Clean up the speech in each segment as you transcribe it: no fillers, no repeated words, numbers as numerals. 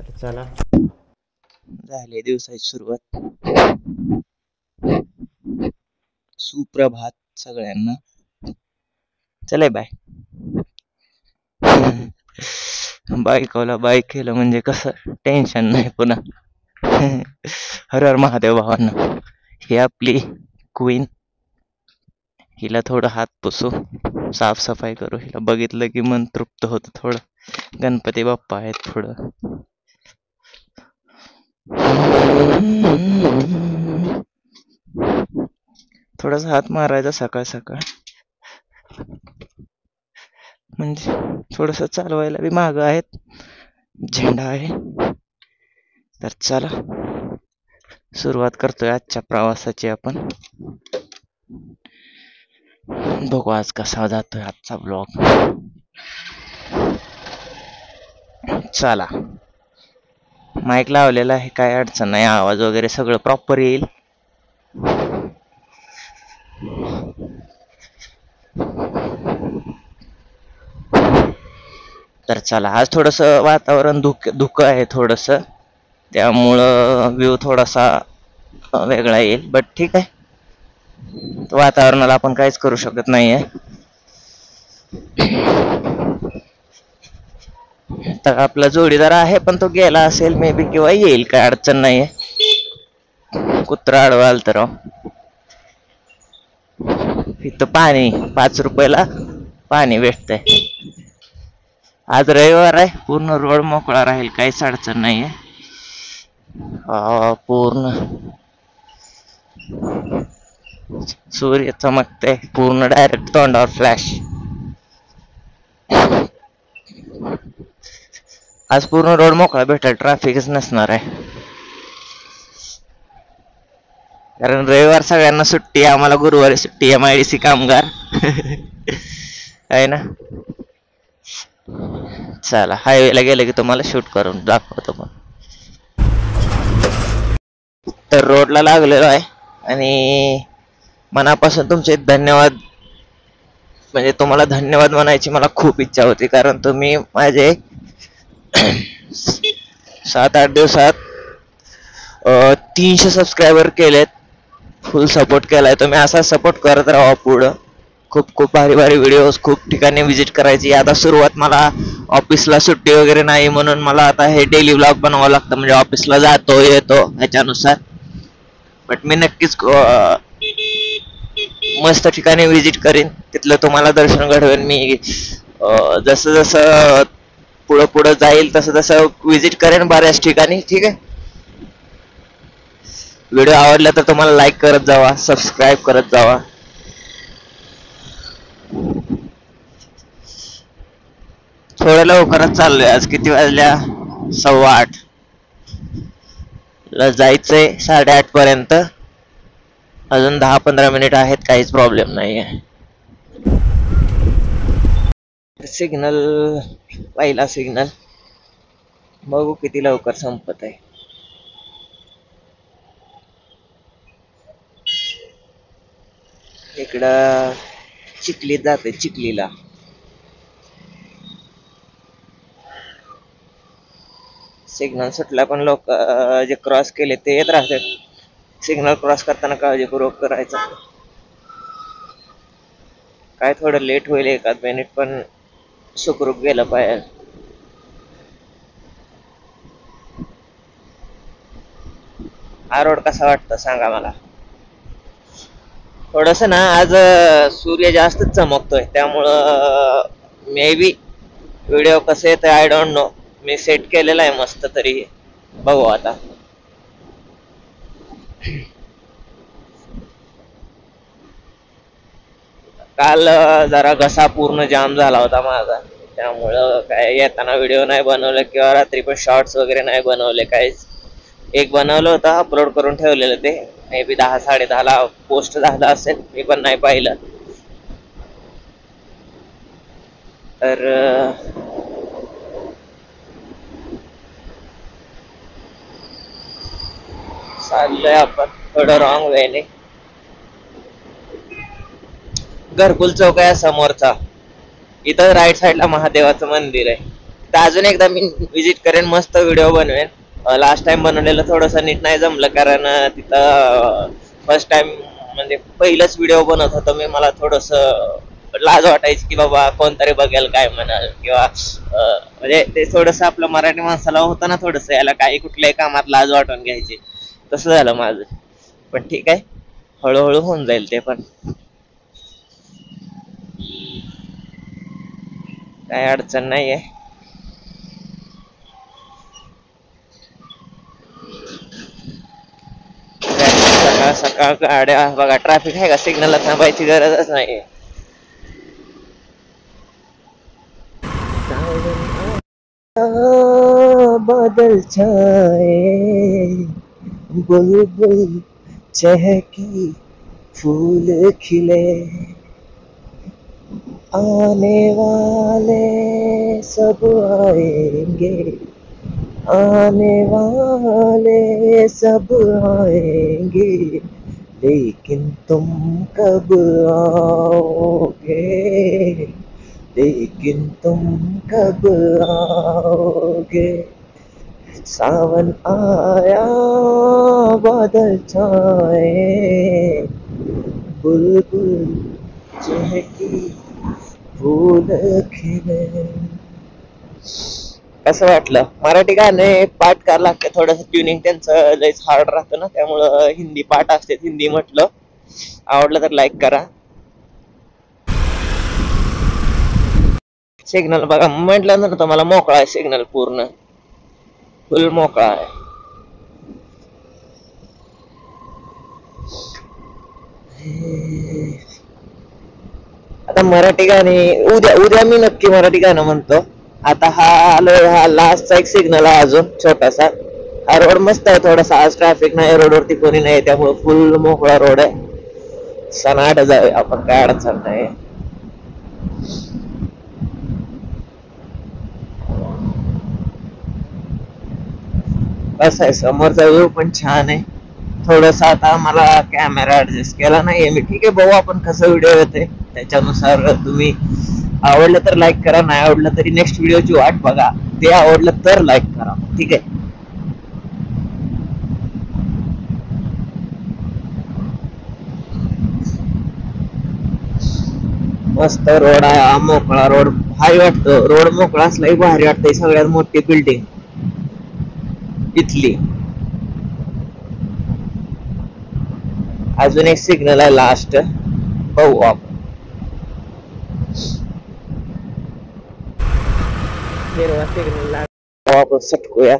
तर चला झाली दिवसाची सुरुवात. सुप्रभात सगळ्यांना. चले बाय. बायकोला बाय केलं म्हणजे कसं टेन्शन नाही पुन्हा. हर हर महादेव भावांना. ही आपली क्वीन. हिला थोडं हात पुसू, साफसफाई करू. हिला बघितलं की मन तृप्त होतं थोडं. गणपती बाप्पा आहेत थोडं. थोडासा हात मारायचा सकाळ सकाळ, म्हणजे थोडस चालवायला बी माग आहेत. झेंडा आहे. तर चला सुरुवात करतोय आजच्या प्रवासाची आपण. बघू आज कसा जातोय आजचा ब्लॉग. चला माईक लावलेला आहे, काय अडचण नाही. आवाज वगैरे सगळं प्रॉपर येईल. तर चला, आज थोडस वातावरण धुकं आहे थोडस, त्यामुळं व्ह्यू थोडासा वेगळा येईल. बट ठीक आहे, वातावरणाला आपण काहीच करू शकत नाहीये. तर आपला जोडीदार आहे पण तो गेला असेल मे बी, किंवा येईल, काय अडचण नाहीये. कुत्रा अडवाल तर इथं पाणी 5 रुपयाला पाणी भेटतंय. आज रविवार आहे, पूर्ण रोड मोकळा राहील, काहीच अडचण नाहीये. पूर्ण सूर्य चमकते, पूर्ण डायरेक्ट तोंडावर फ्लॅश. आज पूर्ण रोड मोकळा भेटेल, ट्रॅफिकच नसणार आहे. कारण रविवार सगळ्यांना सुट्टी आहे, आम्हाला गुरुवारी सुट्टी आहे. MIDC कामगार आहे ना. चला हायवेला गेलं की तुम्हाला शूट करून दाखवतो. पण तर रोडला लागलेलो आहे आणि मनापासून तुमचे धन्यवाद. म्हणजे तुम्हाला धन्यवाद म्हणायची मला खूप इच्छा होती, कारण तुम्ही माझे 7-8 दिवसात 300 सबस्क्रायबर केलेत. फुल सपोर्ट केलाय तुम्ही. असा सपोर्ट करत राहा पुढं. खूप खूप भारी भारी व्हिडिओज, खूप ठिकाणी विजिट करायची. आता सुरुवात, मला ऑफिसला सुट्टी वगैरे नाही, म्हणून मला आता हे डेली व्लॉग बनवावं लागतं. म्हणजे ऑफिसला जातो येतो ह्याच्यानुसार. बट मी नक्कीच मस्त ठिकाणी विजिट करीन, तिथलं तुम्हाला दर्शन घडवेन. मी जसं जसं पुढं पुढं जाईल तसं तसं विजिट करेन बऱ्याच ठिकाणी. ठीक आहे. व्हिडिओ आवडला तर तुम्हाला लाईक करत जावा, सबस्क्राईब करत जावा. थोडं लवकरच चाललोय आज. किती वाजल्या? 8:15 ला जायचंय, 8:30 पर्यंत. अजून 10-15 मिनिट आहेत, काहीच प्रॉब्लेम नाहीये. सिग्नल, पहिला सिग्नल, बघू किती लवकर संपत आहे. इकडं चिखलीत जाते, चिखलीला. सिग्नल सुटला पण लोक जे क्रॉस केले ते येत राहतात. सिग्नल क्रॉस करताना काळजीपूर्वक करायचं. काय थोडं लेट होईल, 1 मिनिट, पण सुखरूप गेलं पाहिजे. हा रोड कसा वाटतं सांगा मला. थोडस ना आज सूर्य जास्तच चमकतोय, त्यामुळं मे बी व्हिडिओ कसे येते I don't know. Me set केलेला आहे मस्त, तरी बघू आता. काल जरा घसा पूर्ण जाम झाला होता माझा, त्यामुळं काय येताना व्हिडिओ नाही बनवले, किंवा रात्री पण शॉर्ट्स वगैरे नाही बनवले. काहीच. एक बनवलं होतं, अपलोड करून ठेवलेलं, ते मे बी 10-10:30 ला पोस्ट झालं असेल, मी पण नाही पाहिलं. तर चाललोय आपण थोडं रॉंग वेने. घरकुल चौक आहे समोरचा. इथं राईट साईडला महादेवाचं मंदिर आहे. तर अजून एकदा मी विजिट करेन, मस्त व्हिडिओ बनवेन. लास्ट टाइम बनवलेलं थोडंसं नीट नाही जमलं, कारण तिथं फर्स्ट टाइम म्हणजे पहिलंच व्हिडिओ बनवत होतो मी. मला थोडस लाज वाटायची की बाबा कोणतरी बघेल काय म्हणाल, किंवा म्हणजे ते थोडस आपलं मराठी माणसाला होतं ना थोडस, याला काही कुठल्याही कामात लाज वाटून घ्यायची. तसं झालं माझं. पण ठीक आहे, हळूहळू होऊन जाईल ते पण, काय अडचण नाहीये. सकाळ सकाळ गाड्या बघा, ट्रॅफिक आहे का, सिग्नलला थांबायची गरजच नाही. बादल छाए, बुलबुल चहकी, फूल खिले, आने वाले सब आएंगे, आने वाले सब आएंगे, लेकिन तुम कब आओगे, लेकिन तुम कब आओगे. सावन आया, बादल छाए, बुलबुल चहकी, फूल खिले. कसं वाटलं? मराठी गाणे पाठ करायला लागते, थोडस ट्युनिंग त्यांचं लयच हार्ड राहतं ना, त्यामुळं हिंदी पाठ असते. हिंदी म्हटलं. आवडलं तर लाईक करा. सिग्नल बघा, म्हटलं ना तुम्हाला मोकळा आहे सिग्नल, पूर्ण फुल मोकळा आहे. आता मराठी गाणी उद्या उद्या मी नक्की मराठी गाणं म्हणतो. आता हा लास्टचा एक सिग्नल आहे अजून छोटासा. हा रोड मस्त आहे थोडासा, आज ट्रॅफिक नाही, रोडवरती कोणी नाही, त्यामुळे फुल मोकळा रोड आहे. सनाट जाऊया आपण, काय अडचण नाही. कसं आहे, समोरचा व्ह्यू पण छान आहे. थोडस आता मला कॅमेरा ऍडजस्ट केला नाहीये मी. ठीक आहे, बघू आपण कसं व्हिडिओ येते त्याच्यानुसार. तुम्ही आवडलं तर लाईक करा, नाही आवडलं तरी नेक्स्ट व्हिडिओची वाट बघा. ते आवडलं तर लाईक करा, ठीक आहे. मस्त रोड आहे हा, मोकळा रोड भारी वाटतो. रोड मोकळा असलाही भारी वाटतंय. सगळ्यात मोठी बिल्डिंग इथली. अजून एक सिग्नल आहे लास्ट, बघू आपण. सिग्नल आपण सटकूया.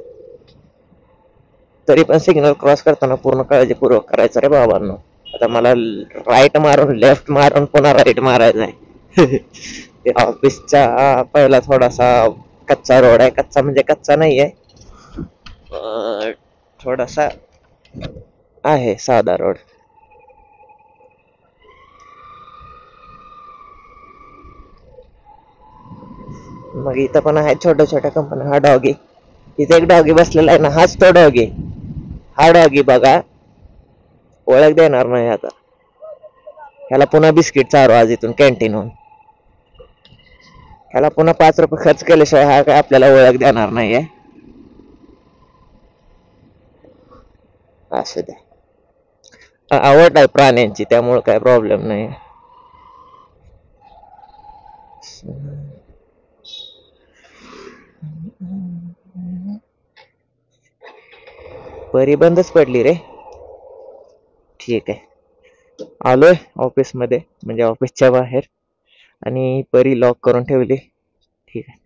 तरी पण सिग्नल क्रॉस करताना पूर्ण काळजीपूर्वक करायचं रे बाबांनो. आता मला राईट मारून लेफ्ट मारून पुन्हा राईट मारायचा आहे. ऑफिसच्या पहिला थोडासा कच्चा रोड आहे. कच्चा म्हणजे कच्चा नाहीये, थोडासा आहे साधा रोड. मग इथं पण आहे छोट्या छोट्या कंपन्या. हा डॉगी, इथे एक डॉगी बसलेला आहे ना, हाच तो डॉगी. हा डॉगी बघा, ओळख देणार नाही आता. ह्याला पुन्हा बिस्किट चारू आज इथून कॅन्टीनहून. ह्याला पुन्हा 5 रुपये खर्च केल्याशिवाय हा काय आपल्याला ओळख देणार नाहीये. असू द्या, आवड आहे प्राण्यांची, त्यामुळे काय प्रॉब्लेम नाही. परी बंदच पडली रे. ठीक आहे, आलोय ऑफिस मध्ये, म्हणजे ऑफिसच्या बाहेर, आणि परी लॉक करून ठेवली. ठीक आहे.